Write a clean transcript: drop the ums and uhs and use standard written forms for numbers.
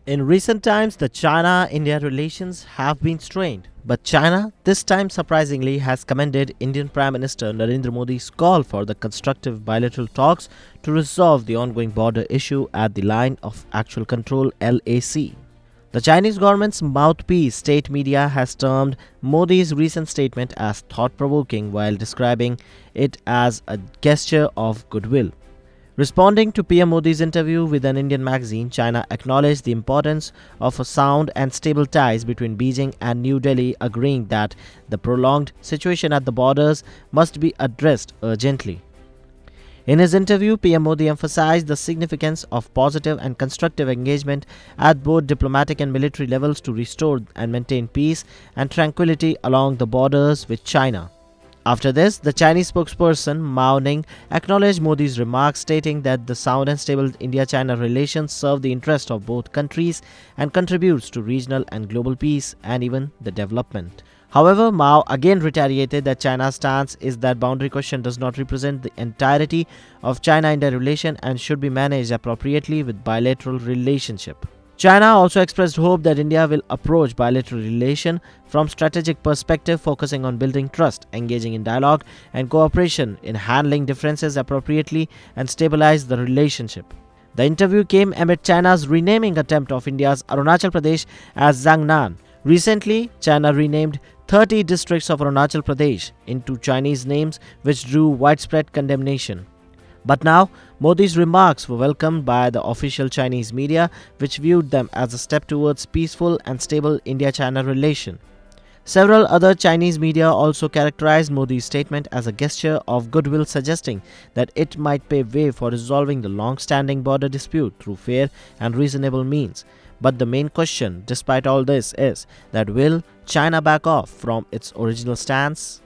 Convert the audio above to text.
In recent times, the China-India relations have been strained, but China, this time surprisingly, has commended Indian Prime Minister Narendra Modi's call for the constructive bilateral talks to resolve the ongoing border issue at the Line of Actual Control (LAC). The Chinese government's mouthpiece, state media, has termed Modi's recent statement as thought-provoking while describing it as a gesture of goodwill. Responding to PM Modi's interview with an Indian magazine, China acknowledged the importance of a sound and stable ties between Beijing and New Delhi, agreeing that the prolonged situation at the borders must be addressed urgently. In his interview, PM Modi emphasized the significance of positive and constructive engagement at both diplomatic and military levels to restore and maintain peace and tranquility along the borders with China. After this, the Chinese spokesperson Mao Ning acknowledged Modi's remarks, stating that the sound and stable India-China relations serve the interest of both countries and contributes to regional and global peace and even the development. However, Mao again reiterated that China's stance is that boundary question does not represent the entirety of China-India relation and should be managed appropriately with bilateral relationship. China also expressed hope that India will approach bilateral relation from strategic perspective, focusing on building trust, engaging in dialogue and cooperation in handling differences appropriately and stabilize the relationship. The interview came amid China's renaming attempt of India's Arunachal Pradesh as Jiangnan. Recently, China renamed 30 districts of Arunachal Pradesh into Chinese names, which drew widespread condemnation. But now, Modi's remarks were welcomed by the official Chinese media, which viewed them as a step towards peaceful and stable India-China relation. Several other Chinese media also characterized Modi's statement as a gesture of goodwill, suggesting that it might pave way for resolving the long-standing border dispute through fair and reasonable means. But the main question, despite all this, is that will China back off from its original stance?